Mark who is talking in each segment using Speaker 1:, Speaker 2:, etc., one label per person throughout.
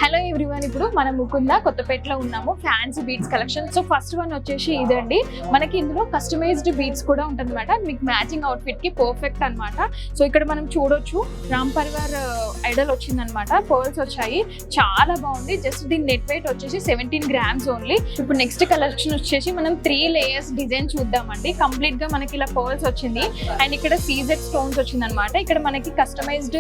Speaker 1: Hello everyone, ఇప్పుడు మనం ముకుంద కొత్తపేటలో ఉన్నాము. Fancy beats collection. So first one వచ్చేసి ఇదండి. మనకి ఇందులో కస్టమైజ్డ్ బీట్స్ కూడా ఉంటుందన్నమాట. మీకు మ్యాచింగ్ అవుట్ఫిట్ కి పర్ఫెక్ట్ అన్నమాట. సో ఇక్కడ మనం చూడొచ్చు రామ్ పరివార్ ఐడల్ వచ్చిందనమాట. పర్ల్స్ వచ్చాయి, చాలా బాగుంది. జస్ట్ దీని నెట్ వెయిట్ వచ్చేసి 17 grams ఓన్లీ. ఇప్పుడు నెక్స్ట్ కలెక్షన్ వచ్చేసి మనం 3 layers డిజైన్ చూద్దామండి. కంప్లీట్ గా మనకి ఇలా పర్ల్స్ వచ్చింది అండ్ ఇక్కడ సీజెడ్ స్టోన్స్ వచ్చింది అనమాట. ఇక్కడ మనకి కస్టమైజ్డ్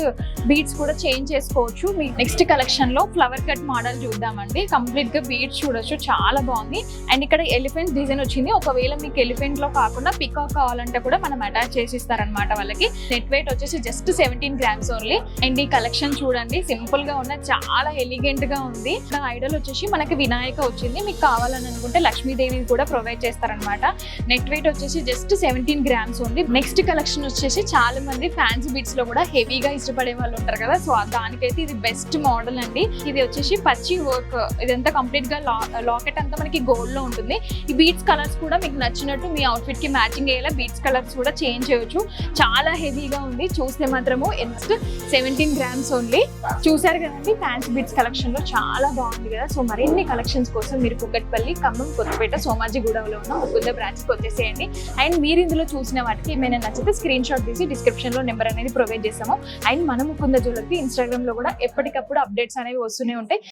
Speaker 1: బీట్స్ కూడా చేంజ్ చేసుకోవచ్చు. మీ నెక్స్ట్ కలెక్షన్ లో ఫ్లవర్ కట్ మోడల్ చూద్దామండి. కంప్లీట్ గా బీడ్స్ చూడొచ్చు, చాలా బాగుంది. అండ్ ఇక్కడ ఎలిఫెంట్ డిజైన్ వచ్చింది. ఒకవేళ మీకు ఎలిఫెంట్ లో కాకుండా పికాక్ కావాలంటే కూడా మనం అటాచ్ చేసి ఇస్తారనమాట వాళ్ళకి. నెట్ వెయిట్ వచ్చేసి జస్ట్ 17 grams ఓన్లీ. అండ్ ఈ కలెక్షన్ చూడండి, సింపుల్ గా ఉన్న చాలా ఎలిగెంట్ గా ఉంది. ఐడల్ వచ్చేసి మనకి వినాయక వచ్చింది. మీకు కావాలని అనుకుంటే లక్ష్మీదేవిని కూడా ప్రొవైడ్ చేస్తారనమాట. నెట్ వెయిట్ వచ్చేసి just 17 grams only. Next collection వచ్చేసి చాలా మంది ఫ్యాన్సీ బీట్స్ లో కూడా హెవీగా ఇష్టపడే వాళ్ళు ఉంటారు కదా, సో దానికైతే ఇది బెస్ట్ మోడల్ అండి. ఇది వచ్చేసి పచ్చి వర్క్, ఇదంతా కంప్లీట్ గా లాకెట్ అంతా మనకి గోల్డ్ లో ఉంటుంది. ఈ బీట్స్ కలర్స్ కూడా మీకు నచ్చినట్టు మీ అవుట్ఫిట్ కి మ్యాచింగ్ అయ్యేలా బీట్స్ కలర్స్ కూడా చేంజ్ చేయొచ్చు. చాలా హెవీగా ఉంది, చూస్తే మాత్రము జస్ట్ 17 grams ఓన్లీ. చూసారు కదండి, ఫ్యాన్సీ బీట్స్ కలెక్షన్ లో చాలా బాగుంది కదా. సో మరిన్ని కలెక్షన్స్ కోసం మీరు కుక్కట్పల్లి, ఖమ్మం, కొత్తపేట, సోమాజిగూడలో ఉన్న ముకుంద బ్రాంచ్ కి వచ్చేసేయండి. అండ్ మీరు ఇందులో చూసిన వాటికి ఏమైనా నచ్చితే స్క్రీన్ షాట్ తీసి డిస్క్రిప్షన్ లో నెంబర్ అనేది ప్రొవైడ్ చేస్తాము. అండ్ మన ముకుంద జ్యువెలరీ ఇన్స్టాగ్రామ్ లో కూడా ఎప్పటికప్పుడు అప్డేట్స్ అనేవి వస్తూనే ఉంటాయి.